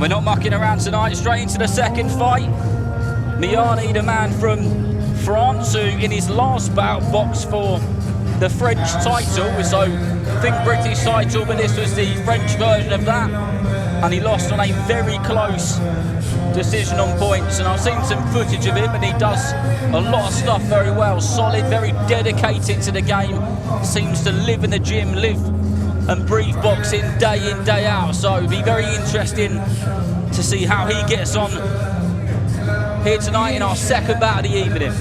We're not mucking around tonight, straight into the second fight. Hmiani, the man from France, who in his last bout boxed for the French title, so think British title, but this was the French version of that, and he lost on a very close decision on points. And I've seen some footage of him, and he does a lot of stuff very well. Solid, very dedicated to the game, seems to live in the gym, live and breathe boxing day in, day out. So it'll be very interesting to see how he gets on here tonight in our second bout of the evening.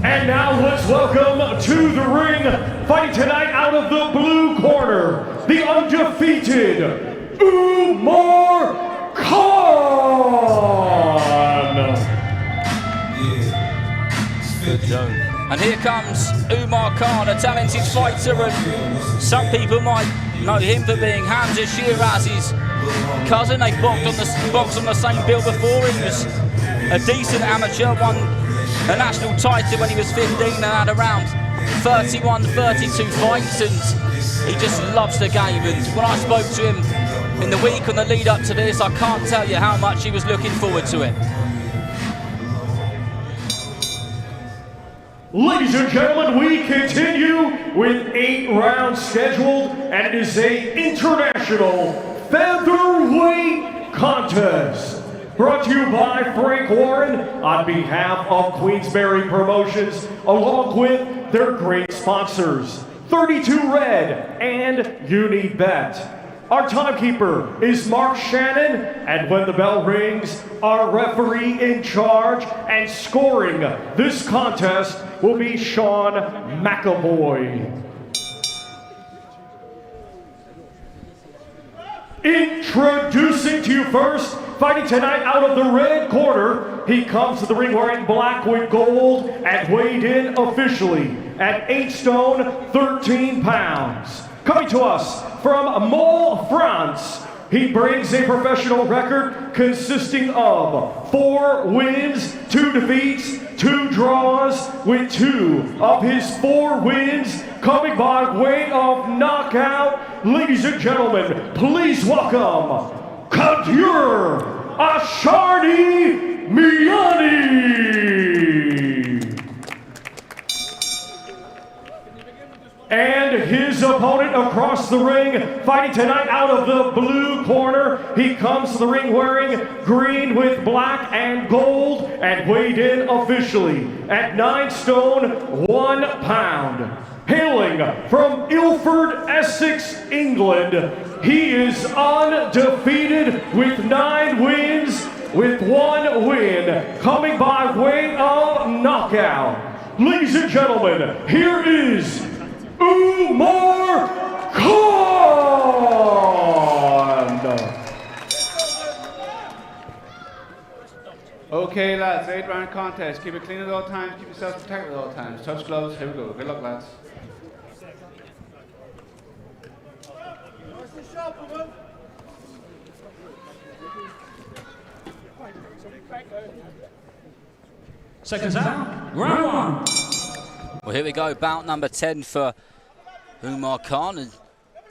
And now let's welcome to the ring, fighting tonight out of the blue corner, the undefeated Umar Khan. Good job. And here comes Umar Khan, a talented fighter, and some people might know him for being Hamza Shiraz's cousin. They boxed on the same bill before. He was a decent amateur, won a national title when he was 15 and had around 31, 32 fights, and he just loves the game. And when I spoke to him in the week on the lead up to this, I can't tell you how much he was looking forward to it. Ladies and gentlemen, we continue with 8 rounds scheduled, and it is an international featherweight contest. Brought to you by Frank Warren on behalf of Queensberry Promotions, along with their great sponsors, 32 Red and Unibet. Our timekeeper is Mark Shannon, and when the bell rings, our referee in charge and scoring this contest will be Sean McAvoy. Introducing to you first, fighting tonight out of the red corner, he comes to the ring wearing black with gold and weighed in officially at 8 stone, 13 pounds. Coming to us from Mol, France, he brings a professional record consisting of 4 wins, 2 defeats, 2 draws, with 2 of his 4 wins coming by way of knockout. Ladies and gentlemen, please welcome Kaddour Hmiani. And his opponent across the ring, fighting tonight out of the blue corner. He comes to the ring wearing green with black and gold and weighed in officially at 9 stone, 1 pound. Hailing from Ilford, Essex, England, he is undefeated with 9 wins, with 1 win coming by way of knockout. Ladies and gentlemen, here is Umar Khan! Okay lads, 8 round contest. Keep it clean at all times, keep yourself protected at all times. Touch gloves, here we go. Good luck lads. Seconds out, round 1. Well, here we go, bout number 10 for Umar Khan, and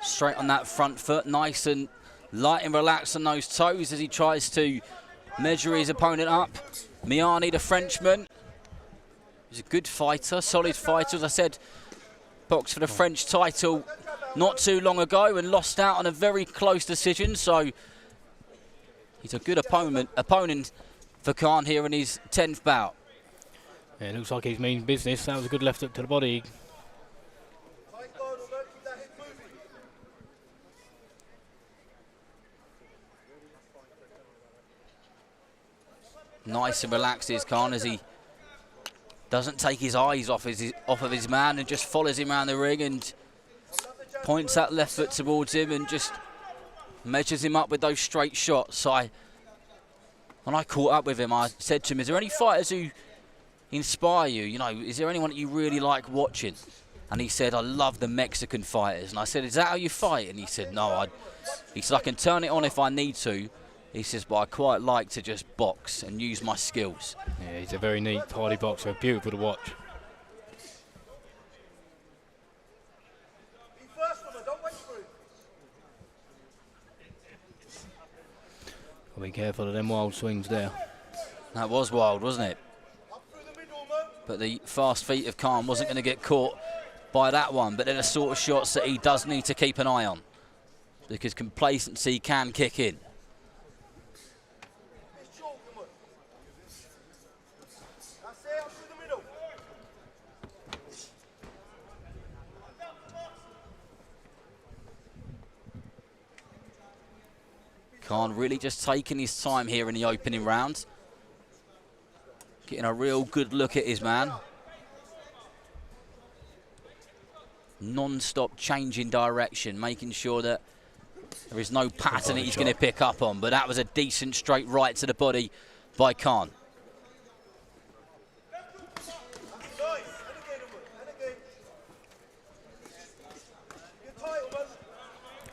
straight on that front foot, nice and light and relaxed on those toes as he tries to measure his opponent up. Hmiani, the Frenchman, he's a good fighter, solid fighter. As I said, boxed for the French title not too long ago and lost out on a very close decision, so he's a good opponent for Khan here in his 10th bout. Yeah, it looks like he's mean business. That was a good left hook to the body. Nice and relaxed is Khan as he doesn't take his eyes off of his man and just follows him around the ring and points that left foot towards him and just measures him up with those straight shots. So when I caught up with him, I said to him, is there any fighters who inspire you? You know, is there anyone that you really like watching? And he said, I love the Mexican fighters. And I said, is that how you fight? And he said, no. He said, I can turn it on if I need to. He says, but I quite like to just box and use my skills. Yeah, he's a very neat, hardy boxer. Beautiful to watch. Be careful of them wild swings there. That was wild, wasn't it? But the fast feet of Khan wasn't going to get caught by that one. But they're the sort of shots that he does need to keep an eye on, because complacency can kick in. Khan really just taking his time here in the opening round. Getting a real good look at his man. Non-stop changing direction, making sure that there is no pattern that he's going to pick up on. But that was a decent straight right to the body by Khan.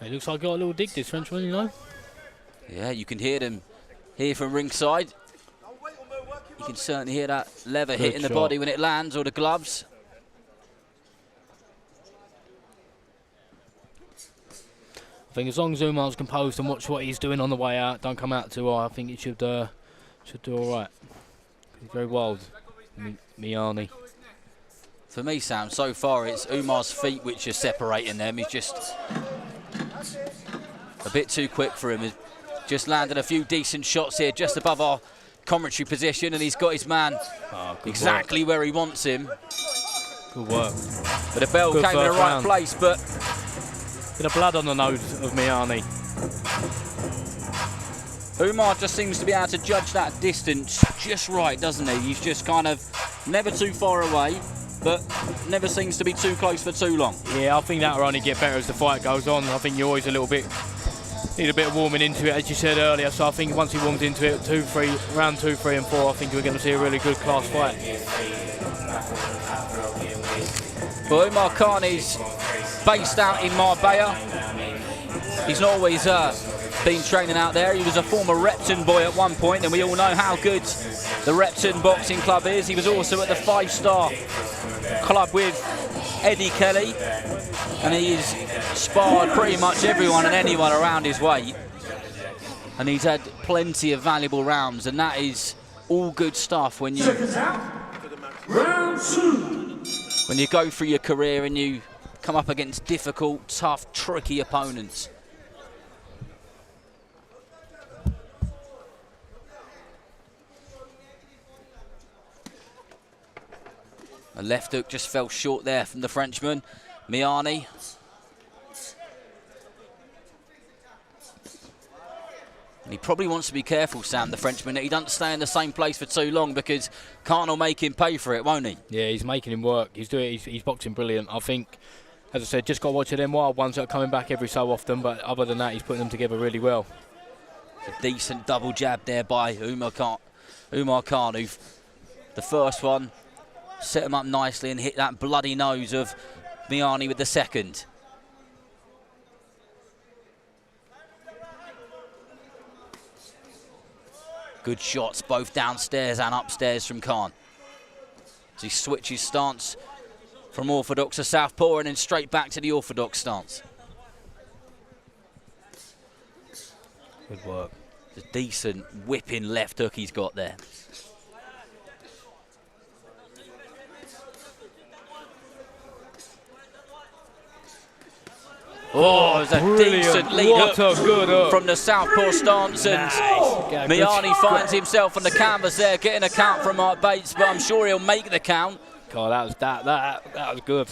It looks like I got a little dig, this Frenchman, you know. Yeah, you can hear them here from ringside. You can certainly hear that leather hitting the body when it lands, or the gloves. I think as long as Umar's composed and watch what he's doing on the way out, don't come out too high, I think he should do all right. He's very wild, Hmiani. For me, Sam, so far it's Umar's feet which are separating them. He's just a bit too quick for him. He's just landed a few decent shots here, just above our commentary position, and he's got his man exactly where he wants him. Good work. But the bell came in the right place, but bit of blood on the nose of Hmiani. Umar just seems to be able to judge that distance just right, doesn't he? He's just kind of never too far away, but never seems to be too close for too long. Yeah, I think that'll only get better as the fight goes on. I think you're always a little bit, need a bit of warming into it, as you said earlier. So I think once he warms into it, round 2, 3 and 4, I think we're going to see a really good class fight. Well, Umar Khan is based out in Marbella. He's not always been training out there. He was a former Repton boy at one point, and we all know how good the Repton Boxing Club is. He was also at the 5-star club with Eddie Kelly, and he's sparred pretty much everyone and anyone around his weight, and he's had plenty of valuable rounds, and that is all good stuff when you go through your career and you come up against difficult, tough, tricky opponents. A left hook just fell short there from the Frenchman, Hmiani. And he probably wants to be careful, Sam, the Frenchman, that he doesn't stay in the same place for too long, because Khan will make him pay for it, won't he? Yeah, he's making him work. He's boxing brilliant. I think, as I said, just got to watch them wild ones that are coming back every so often, but other than that, he's putting them together really well. A decent double jab there by Umar Khan, who the first one set him up nicely and hit that bloody nose of Hmiani with the second. Good shots both downstairs and upstairs from Khan. So he switches stance from orthodox to southpaw and then straight back to the orthodox stance. Good work. It's a decent whipping left hook he's got there. Oh, it was a decent lead hook from the southpaw stance, and Hmiani finds himself on the canvas there, getting a count from Mark Bates, but I'm sure he'll make the count. God, that was good.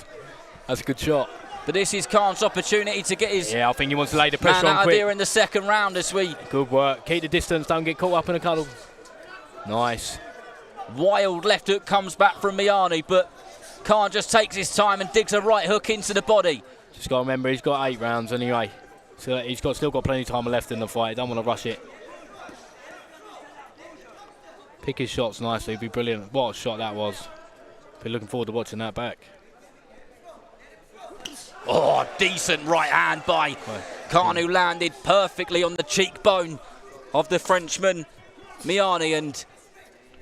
That's a good shot. But this is Khan's opportunity to get his I think he wants to lay the pressure man on out quick. of here in the second round this week. Good work. Keep the distance. Don't get caught up in a cuddle. Nice. Wild left hook comes back from Hmiani, but Khan just takes his time and digs a right hook into the body. Just got to remember, he's got 8 rounds anyway. So he's still got plenty of time left in the fight. Don't want to rush it. Pick his shots nicely. It'd be brilliant. What a shot that was. Be looking forward to watching that back. Oh, decent right hand by Khan, who landed perfectly on the cheekbone of the Frenchman, Hmiani, and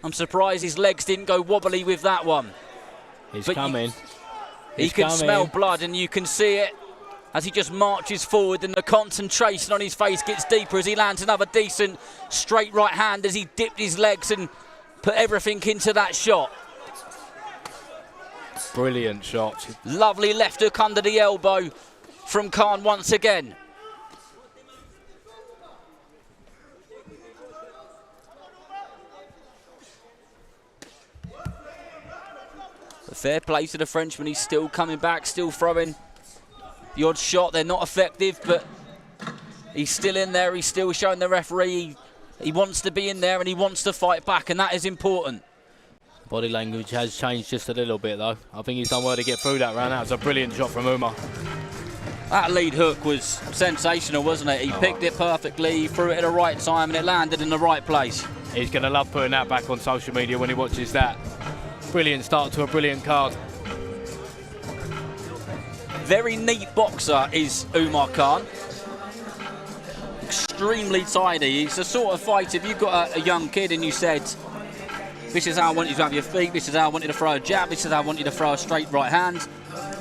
I'm surprised his legs didn't go wobbly with that one. He's coming. He can smell blood, and you can see it as he just marches forward, and the concentration on his face gets deeper as he lands another decent straight right hand as he dipped his legs and put everything into that shot. Brilliant shot. Lovely left hook under the elbow from Khan once again. Fair play to the Frenchman. He's still coming back, still throwing the odd shot. They're not effective, but he's still in there. He's still showing the referee he wants to be in there and he wants to fight back, and that is important. Body language has changed just a little bit, though. I think he's done well to get through that round. That was a brilliant shot from Umar. That lead hook was sensational, wasn't it? He picked it perfectly, he threw it at the right time, and it landed in the right place. He's going to love putting that back on social media when he watches that. Brilliant start to a brilliant card. Very neat boxer is Umar Khan. Extremely tidy. He's the sort of fighter, if you've got a young kid and you said, this is how I want you to have your feet, this is how I want you to throw a jab, this is how I want you to throw a straight right hand,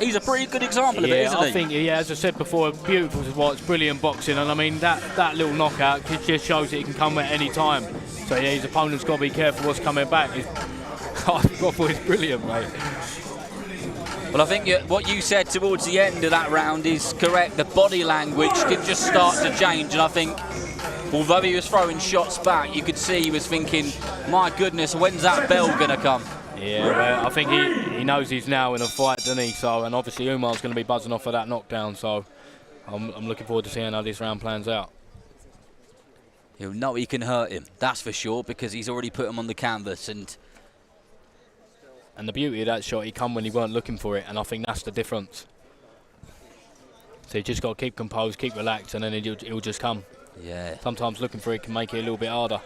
he's a pretty good example of it, isn't he? I think, yeah, as I said before, beautiful to watch, brilliant boxing, and I mean, that little knockout just shows that he can come at any time. So yeah, his opponent's got to be careful what's coming back. It's brilliant, mate. Well, I think what you said towards the end of that round is correct. The body language could just start to change, and I think although he was throwing shots back, you could see he was thinking, my goodness, when's that bell going to come? Yeah, well, I think he knows he's now in a fight, doesn't he? So, and obviously Umar's going to be buzzing off of that knockdown, so I'm looking forward to seeing how this round plans out. He'll know he can hurt him, that's for sure, because he's already put him on the canvas. And the beauty of that shot, he come when he weren't looking for it, and I think that's the difference. So you just got to keep composed, keep relaxed, and then he'll just come. Yeah. Sometimes looking for it can make it a little bit harder.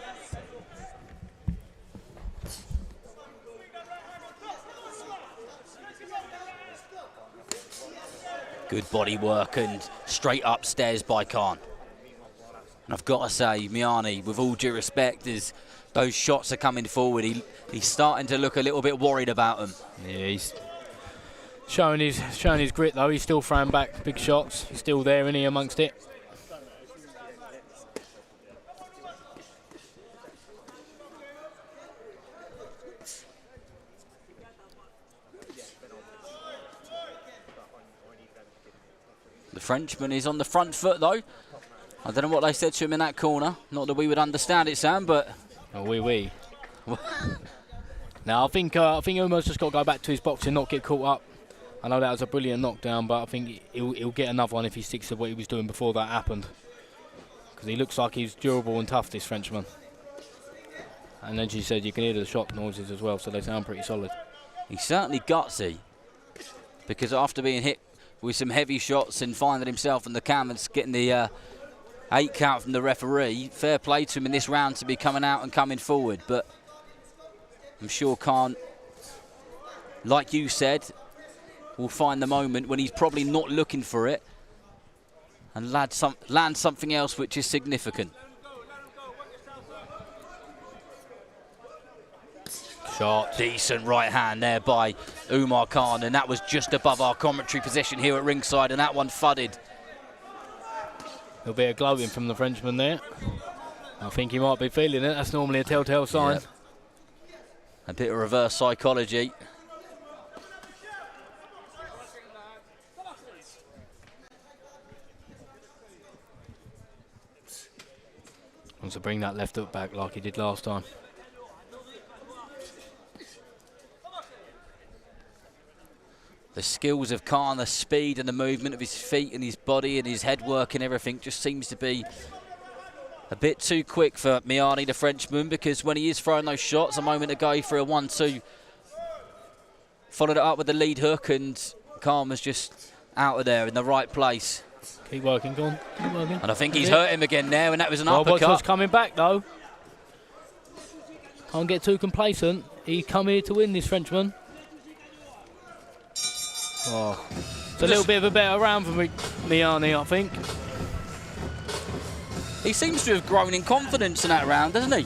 Good body work and straight upstairs by Khan. And I've got to say, Hmiani, with all due respect, as those shots are coming forward, he's starting to look a little bit worried about them. Yeah, he's showing his grit though. He's still throwing back big shots. He's still there, isn't he, amongst it? The Frenchman is on the front foot though. I don't know what they said to him in that corner. Not that we would understand it, Sam, but... Oh, oui. Now, I think Umar's just got to go back to his boxing, not get caught up. I know that was a brilliant knockdown, but I think he'll get another one if he sticks to what he was doing before that happened. Because he looks like he's durable and tough, this Frenchman. And as you said, you can hear the shot noises as well, so they sound pretty solid. He's certainly gutsy, because after being hit with some heavy shots and finding himself in the canvas, getting the 8 count from the referee, fair play to him in this round to be coming out and coming forward. But I'm sure Khan, like you said, will find the moment when he's probably not looking for it and land something else which is significant. Shot. Decent right hand there by Umar Khan, and that was just above our commentary position here at ringside, and that one thudded. A little bit of gloating from the Frenchman there. I think he might be feeling it. That's normally a telltale sign. Yep. A bit of reverse psychology. Wants to bring that left hook back like he did last time. The skills of Khan, the speed and the movement of his feet and his body and his head work and everything just seems to be a bit too quick for Hmiani, the Frenchman, because when he is throwing those shots a moment ago, he threw a 1-2, followed it up with the lead hook, and Khan was just out of there in the right place. Keep working, go on. Keep working. And I think he's hurt him again now, and that was an uppercut. Watch coming back, though. Can't get too complacent. He come here to win, this Frenchman. Oh, it's a little bit of a better round for Hmiani, I think. He seems to have grown in confidence in that round, doesn't he?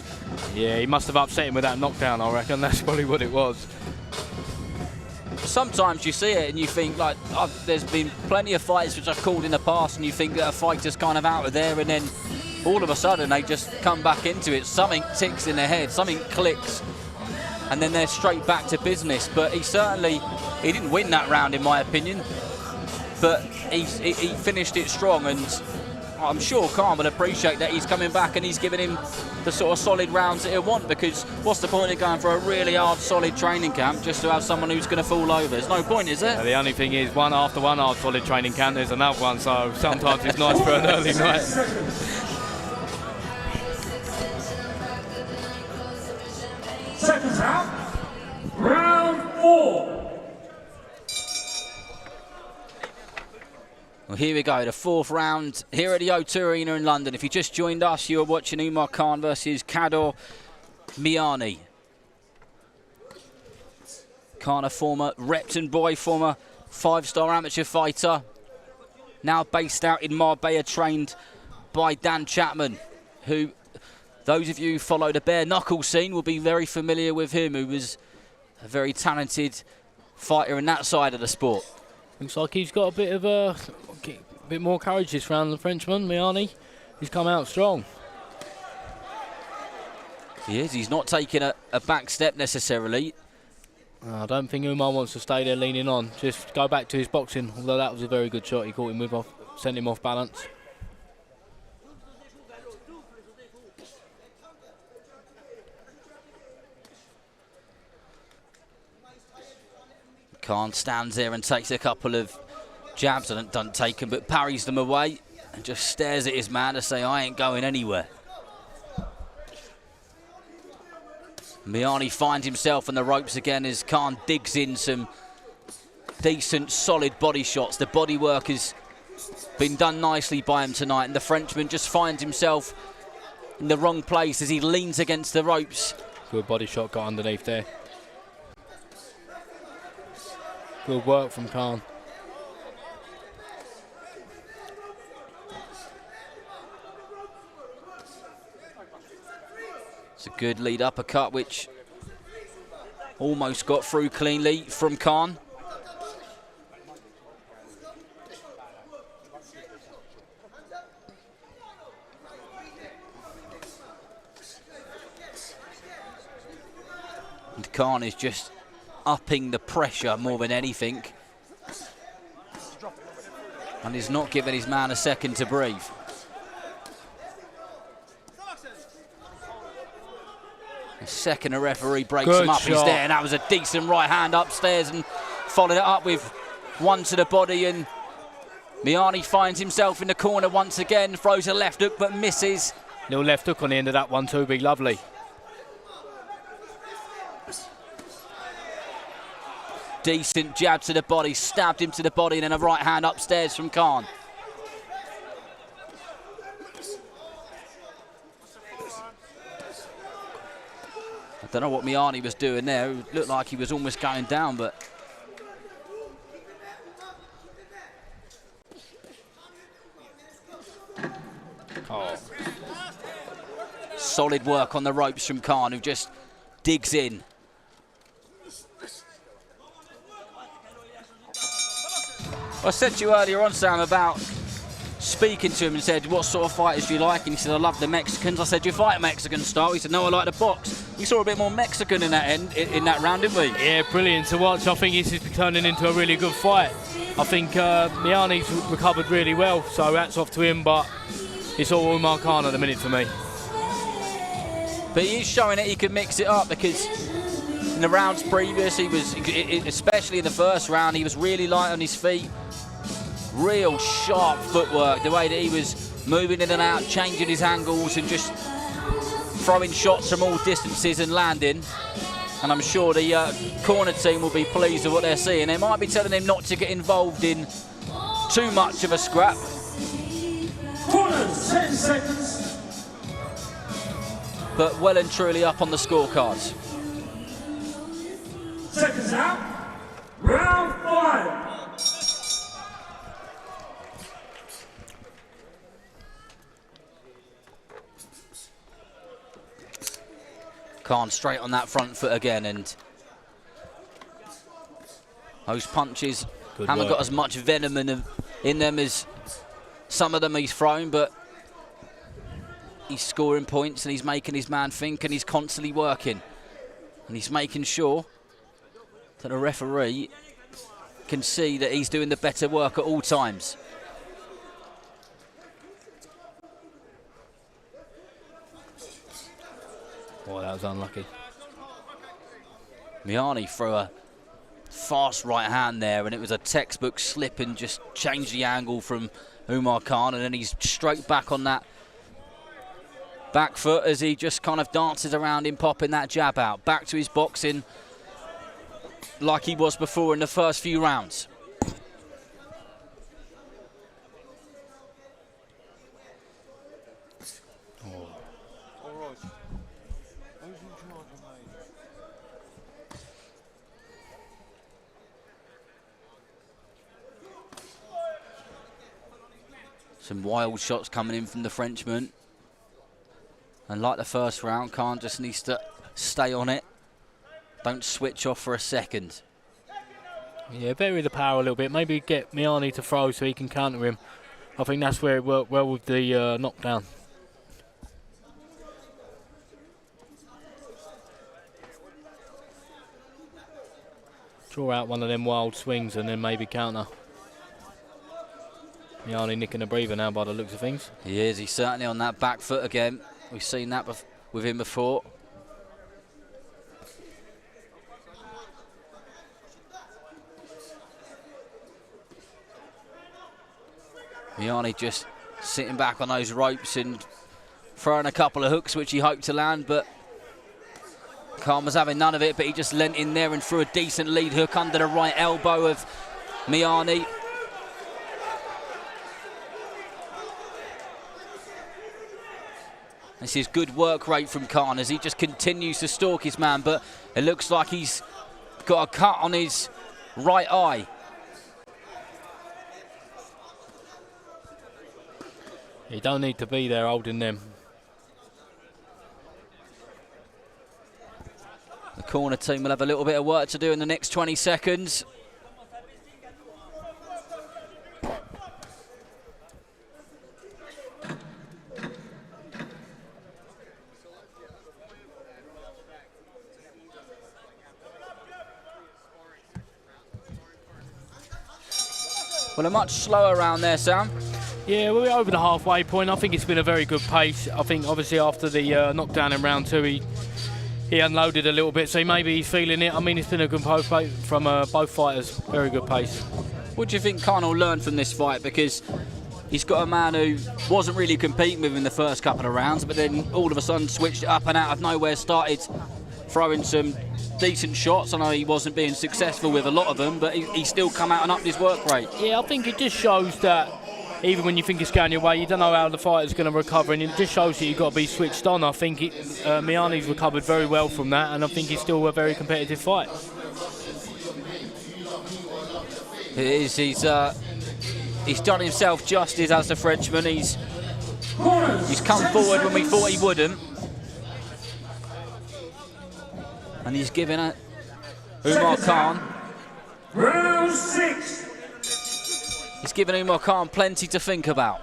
Yeah, he must have upset him with that knockdown, I reckon. That's probably what it was. sometimes you see it and you think, like, there's been plenty of fights which I've called in the past, and you think that a fighter's kind of out of there, and then all of a sudden they just come back into it. Something ticks in their head, something clicks, and then they're straight back to business. But he didn't win that round, in my opinion, but he finished it strong, and I'm sure Khan will appreciate that he's coming back and he's giving him the sort of solid rounds that he'll want, because what's the point of going for a really hard, solid training camp just to have someone who's going to fall over? There's no point, is there? The only thing is, after one hard, solid training camp, there's another one, so sometimes it's nice for an early night. Seconds out. Round 4. Well, here we go, the 4th round here at the O2 Arena in London. If you just joined us, you are watching Umar Khan versus Kaddour Hmiani. Khan, a former Repton boy, former 5-star amateur fighter, now based out in Marbella, trained by Dan Chapman, who those of you who follow the bare knuckle scene will be very familiar with him, who was a very talented fighter in that side of the sport. Looks like he's got a bit more courage this round, the Frenchman, Hmiani. He's come out strong. He is. He's not taking a back step necessarily. I don't think Umar wants to stay there leaning on. Just go back to his boxing, although that was a very good shot. He caught him with off, sent him off balance. Khan stands there and takes a couple of jabs, and doesn't take them, but parries them away and just stares at his man to say, I ain't going anywhere. Hmiani finds himself on the ropes again as Khan digs in some decent, solid body shots. The body work has been done nicely by him tonight, and the Frenchman just finds himself in the wrong place as he leans against the ropes. Good body shot got underneath there. Good work from Khan. It's a good lead uppercut, which almost got through cleanly from Khan. And Khan is just upping the pressure more than anything, and is not giving his man a second to breathe. The second a referee breaks him up, he's there, and that was a decent right hand upstairs, and followed it up with one to the body, and Hmiani finds himself in the corner once again, throws a left hook but misses. Little left hook on the end of that one too, big lovely. Decent jab to the body, stabbed him to the body, and then a right hand upstairs from Khan. I don't know what Hmiani was doing there. It looked like he was almost going down, but solid work on the ropes from Khan, who just digs in. I said to you earlier on, Sam, about speaking to him and said, what sort of fighters do you like? And he said, I love the Mexicans. I said, do you fight a Mexican style? He said, no, I like the box. We saw a bit more Mexican in that round, didn't we? Yeah, brilliant to watch. I think this is turning into a really good fight. I think Hmiani's recovered really well, so hats off to him, but it's all Umar Khan at the minute for me. But he is showing that he can mix it up, because in the rounds previous, he was, especially in the first round, he was really light on his feet. Real sharp footwork, the way that he was moving in and out, changing his angles and just throwing shots from all distances and landing. And I'm sure the corner team will be pleased with what they're seeing. They might be telling him not to get involved in too much of a scrap. Corners, 10 seconds. But well and truly up on the scorecards. Seconds out. Round 5. Khan straight on that front foot again, and Those punches Good haven't work. got as much venom in them as some of them he's thrown, but he's scoring points and he's making his man think, and he's constantly working. And he's making sure that the referee can see that he's doing the better work at all times. Boy, that was unlucky. Hmiani threw a fast right hand there, and it was a textbook slip and just changed the angle from Umar Khan, and then he's straight back on that back foot as he just kind of dances around him, popping that jab out. Back to his boxing like he was before in the first few rounds. Some wild shots coming in from the Frenchman. And like the first round, Khan just needs to stay on it. Don't switch off for a second. Yeah, vary the power a little bit. Maybe get Hmiani to throw so he can counter him. I think that's where it worked well with the knockdown. Draw out one of them wild swings and then maybe counter. Hmiani nicking a breather now by the looks of things. He is. He's certainly on that back foot again. We've seen that with him before. Hmiani just sitting back on those ropes and throwing a couple of hooks which he hoped to land, but Khan was having none of it, but he just leant in there and threw a decent lead hook under the right elbow of Hmiani. This is good work rate from Khan as he just continues to stalk his man, but it looks like he's got a cut on his right eye. You don't need to be there holding them. The corner team will have a little bit of work to do in the next 20 seconds. Well, a much slower round there, Sam. Yeah, we're over the halfway point. I think it's been a very good pace. I think obviously after the knockdown in round two, he unloaded a little bit, so maybe he's feeling it. I mean, it's been a good pace from both fighters. Very good pace. What do you think Khan will learn from this fight? Because he's got a man who wasn't really competing with him in the first couple of rounds, but then all of a sudden switched it up and out of nowhere, started throwing some decent shots. I know he wasn't being successful with a lot of them, but he still come out and upped his work rate. Yeah, I think it just shows that even when you think it's going your way, you don't know how the fighter's going to recover, and it just shows that you've got to be switched on. I think Hmiani's recovered very well from that, and I think it's still a very competitive fight. It is. He's done himself justice as the Frenchman. He's come forward when we thought he wouldn't, and he's given Umar Khan. Round 6. He's given Umar Khan plenty to think about.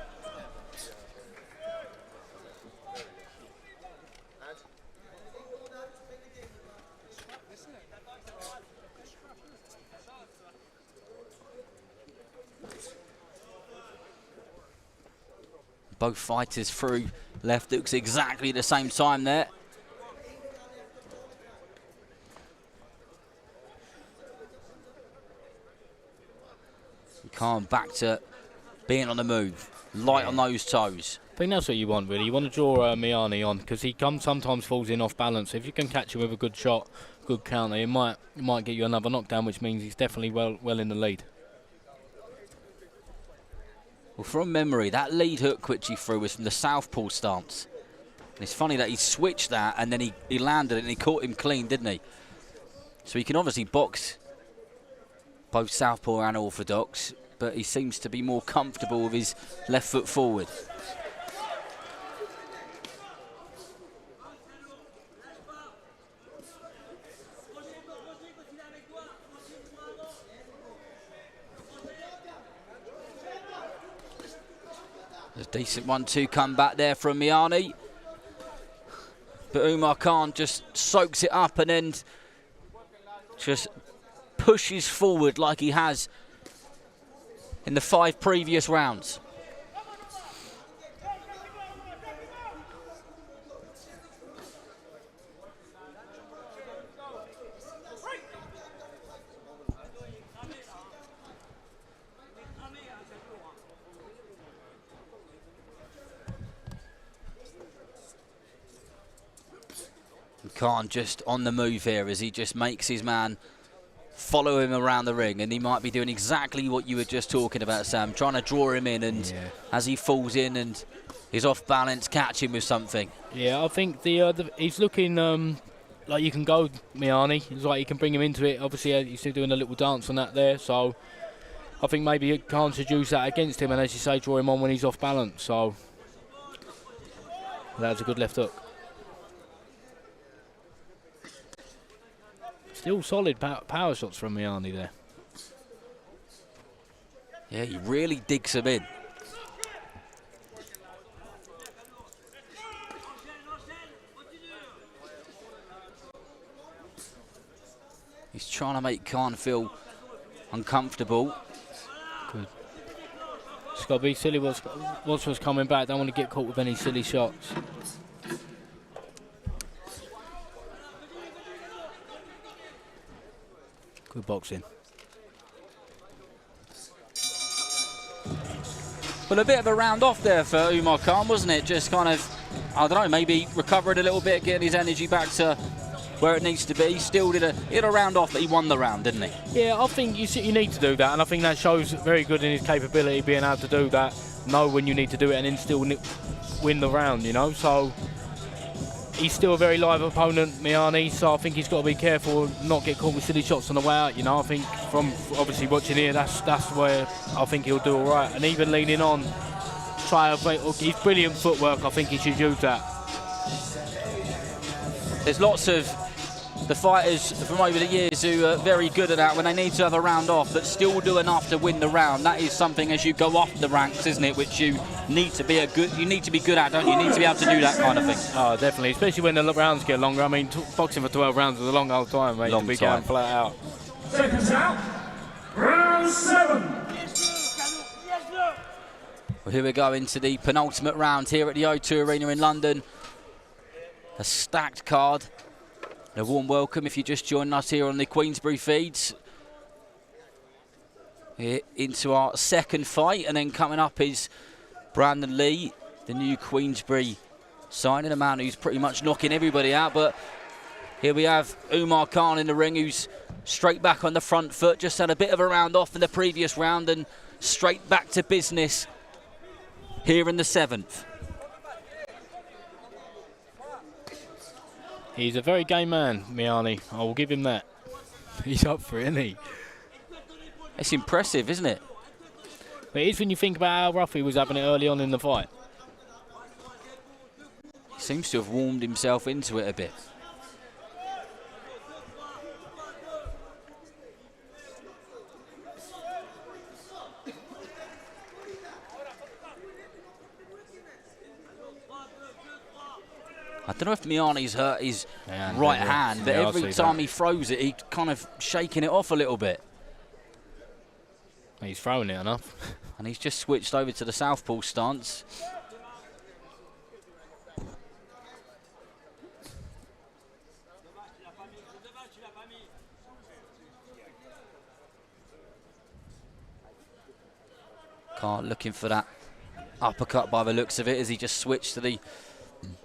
Both fighters threw left hooks exactly the same time there. Khan back to being on the move, light on those toes. I think that's what you want, really. You want to draw Hmiani on, because he sometimes falls in off balance. If you can catch him with a good shot, good counter, it might get you another knockdown, which means he's definitely well in the lead. Well, from memory, that lead hook which he threw was from the southpaw stance. And it's funny that he switched that and then he landed it and he caught him clean, didn't he? So he can obviously box both southpaw and orthodox, but he seems to be more comfortable with his left foot forward. A decent 1-2 comeback there from Hmiani. But Umar Khan just soaks it up and then just pushes forward like he has in the 5 previous rounds. Khan just on the move here as he just makes his man follow him around the ring, and he might be doing exactly what you were just talking about, Sam, trying to draw him in, and as he falls in and he's off balance, catch him with something. Yeah, I think he's looking like you can go Hmiani. It's like you can bring him into it. Obviously, he's still doing a little dance on that there, so I think maybe Khan should use that against him, and as you say, draw him on when he's off balance. So that's a good left hook. Still solid power shots from Hmiani there. Yeah, he really digs him in. He's trying to make Khan feel uncomfortable. Good. It's got to be silly what's coming back. Don't want to get caught with any silly shots. Good boxing. Well, a bit of a round off there for Umar Khan, wasn't it? Just kind of, I don't know, maybe recovering a little bit, getting his energy back to where it needs to be. Still did a round off, but he won the round, didn't he? Yeah, I think you need to do that, and I think that shows very good in his capability, being able to do that, know when you need to do it, and then still win the round, you know. So he's still a very live opponent, Hmiani, so I think he's got to be careful, not get caught with silly shots on the way out, you know. I think from obviously watching here, that's where I think he'll do all right. And even leaning on, his brilliant footwork, I think he should use that. There's lots of the fighters from over the years who are very good at that when they need to have a round off, but still do enough to win the round. That is something as you go up the ranks, isn't it? Which you need to be good at, don't you? You need to be able to do that kind of thing. Oh, definitely, especially when the rounds get longer. I mean, boxing for 12 rounds is a long old time, mate. Long to be time. going flat out. Seconds out. Round 7. Well, here we go into the penultimate round here at the O2 Arena in London. A stacked card. A warm welcome if you're just joining us here on the Queensberry feeds. Here into our second fight, and then coming up is Brandon Lee, the new Queensberry signing, a man who's pretty much knocking everybody out. But here we have Umar Khan in the ring, who's straight back on the front foot, just had a bit of a round off in the previous round and straight back to business here in the 7th. He's a very game man, Hmiani. I will give him that. He's up for it, isn't he? It's impressive, isn't it? But it is when you think about how rough he was having it early on in the fight. He seems to have warmed himself into it a bit. I don't know if Hmiani's hurt his right hand, but every time he throws it, he's kind of shaking it off a little bit. He's throwing it enough. And he's just switched over to the southpaw stance. Khan looking for that uppercut by the looks of it as he just switched to the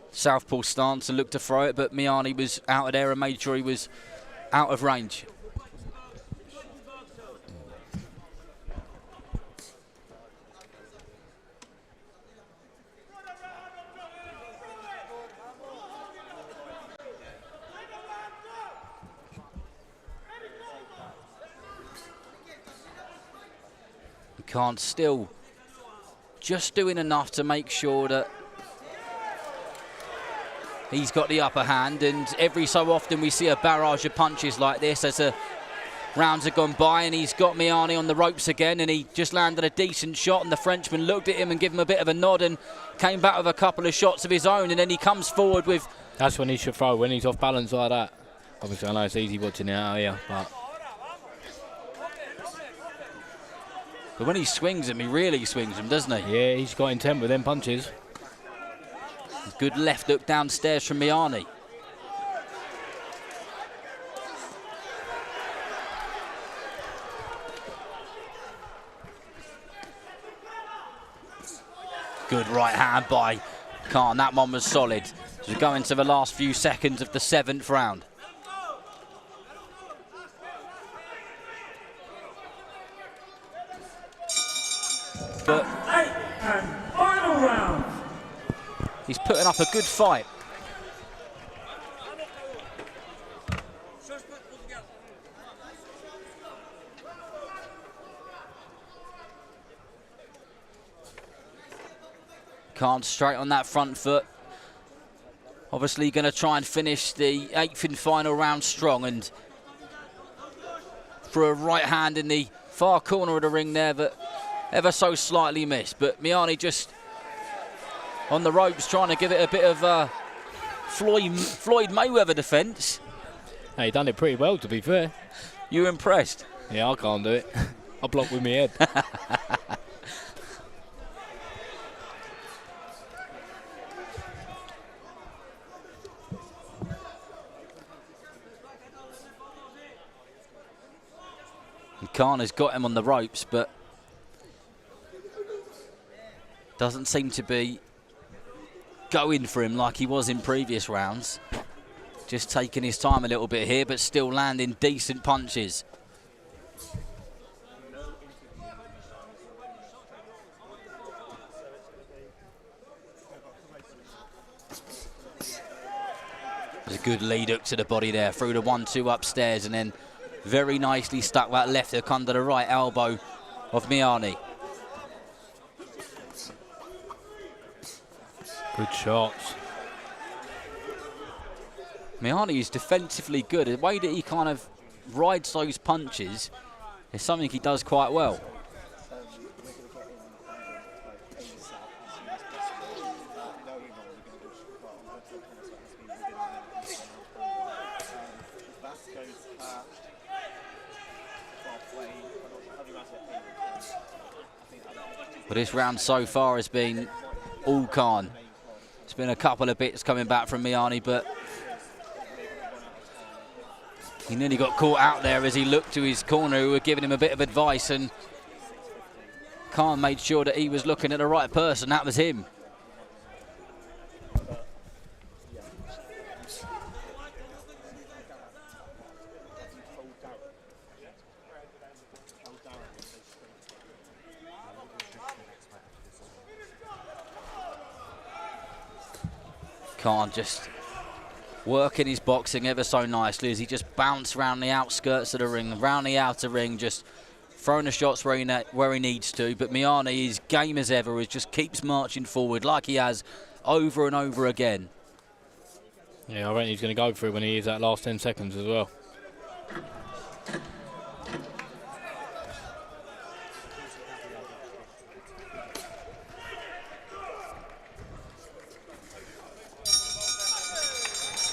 southpaw stance and looked to throw it, but Hmiani was out of there and made sure he was out of range. Khan still just doing enough to make sure that he's got the upper hand, and every so often we see a barrage of punches like this as a rounds have gone by, and he's got Hmiani on the ropes again, and he just landed a decent shot, and the Frenchman looked at him and gave him a bit of a nod and came back with a couple of shots of his own, and then he comes forward with... That's when he should throw, when he's off balance like that. Obviously, I know it's easy watching it out here, but when he swings him, he really swings him, doesn't he? yeah, he's got intent with them punches. Good left hook downstairs from Hmiani. Good right hand by Khan. That one was solid. As we go into the last few seconds of the 7th round. But 8th and final round. He's putting up a good fight. Khan straight on that front foot. Obviously going to try and finish the 8th and final round strong, and threw a right hand in the far corner of the ring there that ever so slightly missed. But Hmiani just on the ropes trying to give it a bit of Floyd Mayweather defence. Hey, he done it pretty well, to be fair. You were impressed? Yeah, I can't do it. I block with my head. And Khan has got him on the ropes, but doesn't seem to be going for him like he was in previous rounds. Just taking his time a little bit here, but still landing decent punches. There's a good lead hook to the body there, through the 1-2 upstairs, and then very nicely stuck that left hook under the right elbow of Hmiani. Good shots. Hmiani is defensively good. The way that he kind of rides those punches is something he does quite well. But this round so far has been all Khan. There's been a couple of bits coming back from Hmiani, but he nearly got caught out there as he looked to his corner, who were giving him a bit of advice, and Khan made sure that he was looking at the right person. That was him. Khan just working his boxing ever so nicely as he just bounced around the outskirts of the ring, around the outer ring, just throwing the shots where he needs to. But Hmiani is game as ever, as just keeps marching forward like he has over and over again. Yeah, I reckon he's going to go for it when he is that last 10 seconds as well.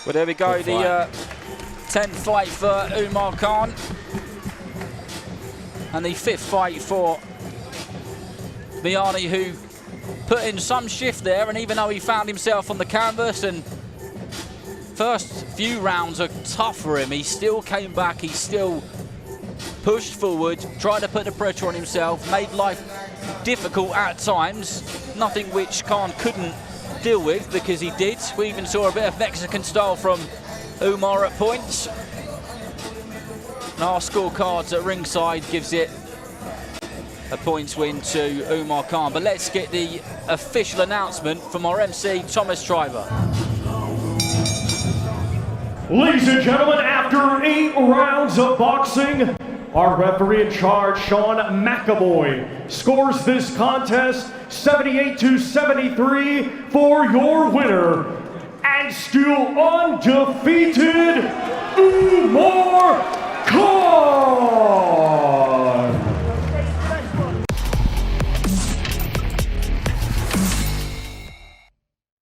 Well, there we go, the 10th fight for Umar Khan. And the 5th fight for Hmiani, who put in some shift there, and even though he found himself on the canvas and first few rounds are tough for him, he still came back, he still pushed forward, tried to put the pressure on himself, made life difficult at times, nothing which Khan couldn't deal with, because he did. We even saw a bit of Mexican style from Umar at points. And our scorecards at ringside gives it a points win to Umar Khan. But let's get the official announcement from our MC, Thomas Triber. Ladies and gentlemen, after 8 rounds of boxing, our referee in charge, Sean McAvoy, scores this contest 78-73 for your winner, and still undefeated, Umar Khan.